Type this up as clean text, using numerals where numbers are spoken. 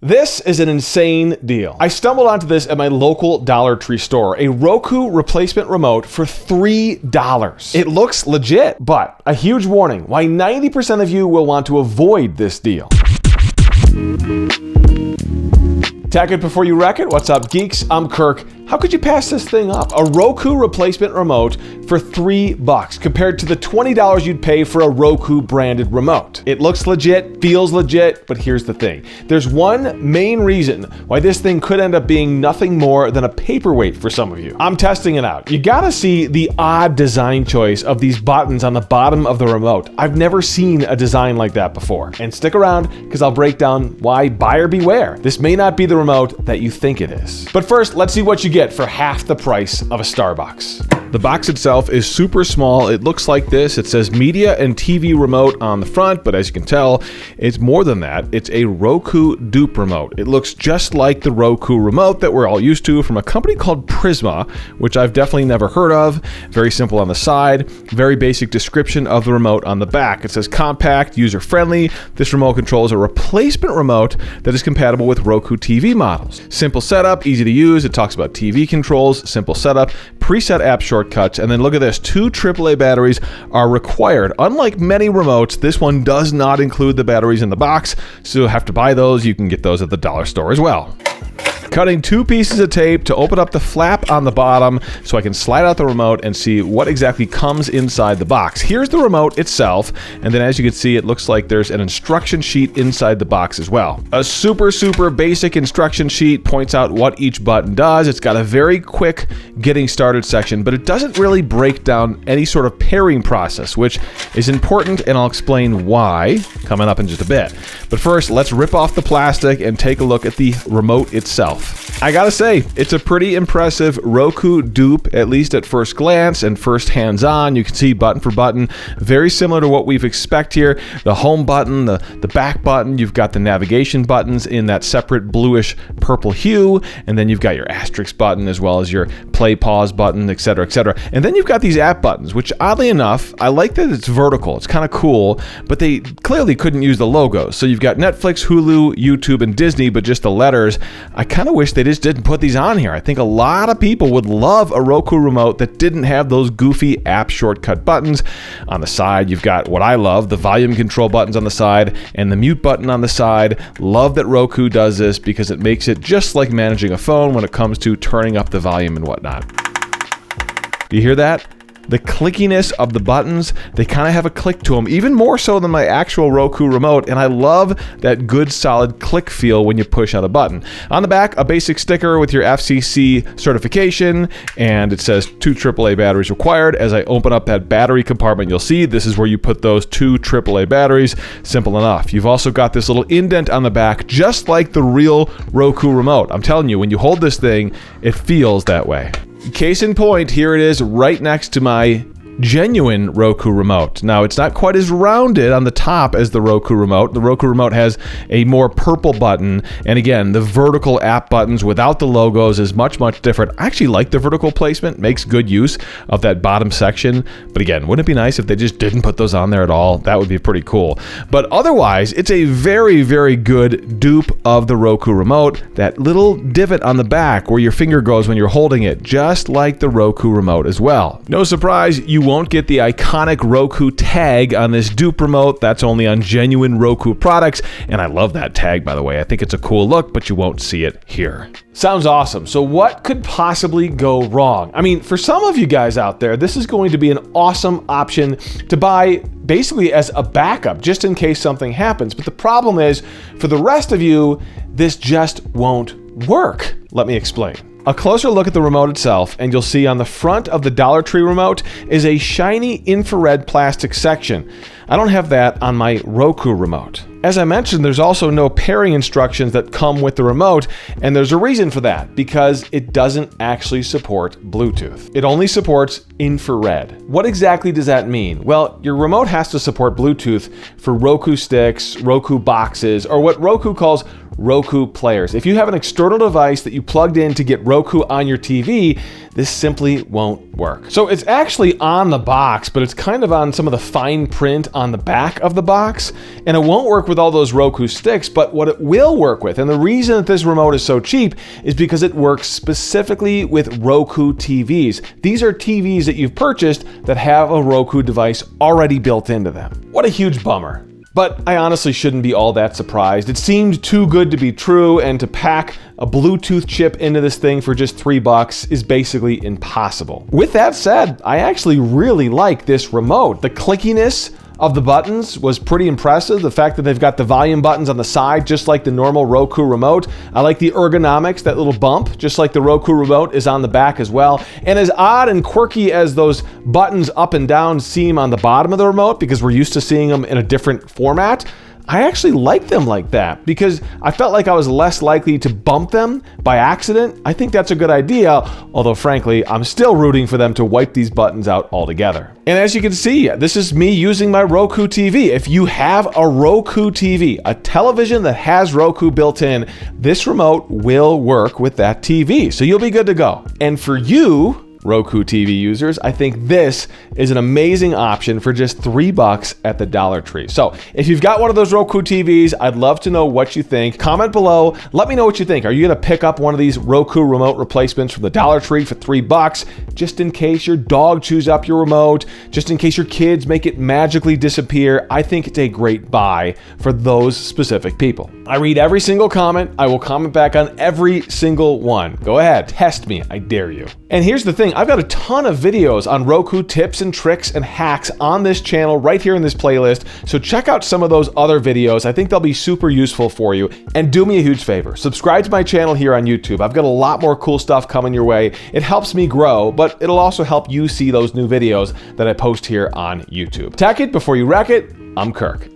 This is an insane deal. I stumbled onto this at my local Dollar Tree store, a Roku replacement remote for $3. It looks legit, but a huge warning, why 90% of you will want to avoid this deal. Tack it before you wreck it. What's up, geeks? I'm Kirk. How could you pass this thing up? A Roku replacement remote for $3 compared to the $20 you'd pay for a Roku branded remote. It looks legit, feels legit, but here's the thing. There's one main reason why this thing could end up being nothing more than a paperweight for some of you. I'm testing it out. You gotta see the odd design choice of these buttons on the bottom of the remote. I've never seen a design like that before. And stick around, because I'll break down why buyer beware. This may not be the remote that you think it is. But first, let's see what you get for half the price of a Starbucks. The box itself is super small. It looks like this. It says media and TV remote on the front, but as you can tell, it's more than that. It's a Roku dupe remote. It looks just like the Roku remote that we're all used to from a company called Prisma, which I've definitely never heard of. Very simple on the side, very basic description of the remote on the back. It says compact, user-friendly. This remote controls a replacement remote that is compatible with Roku TV models. Simple setup, easy to use. It talks about TV controls, simple setup, preset app shortcuts, and then look at this, 2 AAA batteries are required. Unlike many remotes, this one does not include the batteries in the box, so you'll have to buy those. You can get those at the dollar store as well. Cutting 2 pieces of tape to open up the flap on the bottom so I can slide out the remote and see what exactly comes inside the box. Here's the remote itself, and then as you can see, it looks like there's an instruction sheet inside the box as well. A super basic instruction sheet points out what each button does. It's got a very quick getting started section, but it doesn't really break down any sort of pairing process, which is important, and I'll explain why coming up in just a bit. But first, let's rip off the plastic and take a look at the remote itself. I gotta say, it's a pretty impressive Roku dupe, at least at first glance and first hands-on. You can see button for button, very similar to what we've expect here. The home button, the back button, you've got the navigation buttons in that separate bluish purple hue, and then you've got your asterisk button as well as your play pause button, etc., etc. And then you've got these app buttons, which oddly enough, I like that it's vertical. It's kind of cool, but they clearly couldn't use the logos. So you've got Netflix, Hulu, YouTube, and Disney, but just the letters. I kind of wish they just didn't put these on here. I think a lot of people would love a Roku remote that didn't have those goofy app shortcut buttons. On the side, you've got what I love, the volume control buttons on the side and the mute button on the side. Love that Roku does this because it makes it just like managing a phone when it comes to turning up the volume and whatnot. Do you hear that? The clickiness of the buttons, they kind of have a click to them, even more so than my actual Roku remote, and I love that good solid click feel when you push on a button. On the back, a basic sticker with your FCC certification, and it says 2 AAA batteries required. As I open up that battery compartment, you'll see this is where you put those 2 AAA batteries. Simple enough. You've also got this little indent on the back, just like the real Roku remote. I'm telling you, when you hold this thing, it feels that way. Case in point, here it is right next to my genuine Roku remote. Now, it's not quite as rounded on the top as the Roku remote. The Roku remote has a more purple button, and again, the vertical app buttons without the logos is much different. I actually like the vertical placement, makes good use of that bottom section, but again, wouldn't it be nice if they just didn't put those on there at all? That would be pretty cool. But otherwise, it's a very good dupe of the Roku remote. That little divot on the back where your finger goes when you're holding it, just like the Roku remote as well. No surprise, you won't get the iconic Roku tag on this dupe remote. That's only on genuine Roku products, and I love that tag, by the way. I think it's a cool look, but you won't see it here. Sounds awesome. So what could possibly go wrong? I mean, for some of you guys out there, this is going to be an awesome option to buy basically as a backup, just in case something happens. But the problem is, for the rest of you, this just won't work. Let me explain. A closer look at the remote itself, and you'll see on the front of the Dollar Tree remote is a shiny infrared plastic section. I don't have that on my Roku remote. As I mentioned, there's also no pairing instructions that come with the remote, and there's a reason for that, because it doesn't actually support Bluetooth. It only supports infrared. What exactly does that mean? Well, your remote has to support Bluetooth for Roku sticks, Roku boxes, or what Roku calls Roku players. If you have an external device that you plugged in to get Roku on your TV, this simply won't work. So it's actually on the box, but it's kind of on some of the fine print on the back of the box, and it won't work with all those Roku sticks, but what it will work with, and the reason that this remote is so cheap is because it works specifically with Roku TVs. These are TVs that you've purchased that have a Roku device already built into them. What a huge bummer. But I honestly shouldn't be all that surprised. It seemed too good to be true, and to pack a Bluetooth chip into this thing for just $3 is basically impossible. With that said, I actually really like this remote. The clickiness of the buttons was pretty impressive. The fact that they've got the volume buttons on the side, just like the normal Roku remote. I like the ergonomics, that little bump, just like the Roku remote is on the back as well. And as odd and quirky as those buttons up and down seem on the bottom of the remote, because we're used to seeing them in a different format, I actually like them like that because I felt like I was less likely to bump them by accident. I think that's a good idea, although frankly, I'm still rooting for them to wipe these buttons out altogether. And as you can see, this is me using my Roku TV. If you have a Roku TV, a television that has Roku built in, this remote will work with that TV, so you'll be good to go. And for you, Roku TV users, I think this is an amazing option for just $3 at the Dollar Tree. So if you've got one of those Roku TVs, I'd love to know what you think. Comment below. Let me know what you think. Are you going to pick up one of these Roku remote replacements from the Dollar Tree for $3, just in case your dog chews up your remote, just in case your kids make it magically disappear? I think it's a great buy for those specific people. I read every single comment. I will comment back on every single one. Go ahead, test me, I dare you. And here's the thing, I've got a ton of videos on Roku tips and tricks and hacks on this channel right here in this playlist, so check out some of those other videos. I think they'll be super useful for you. And do me a huge favor, subscribe to my channel here on YouTube. I've got a lot more cool stuff coming your way. It helps me grow, but it'll also help you see those new videos that I post here on YouTube. Tack it before you wreck it. I'm Kirk.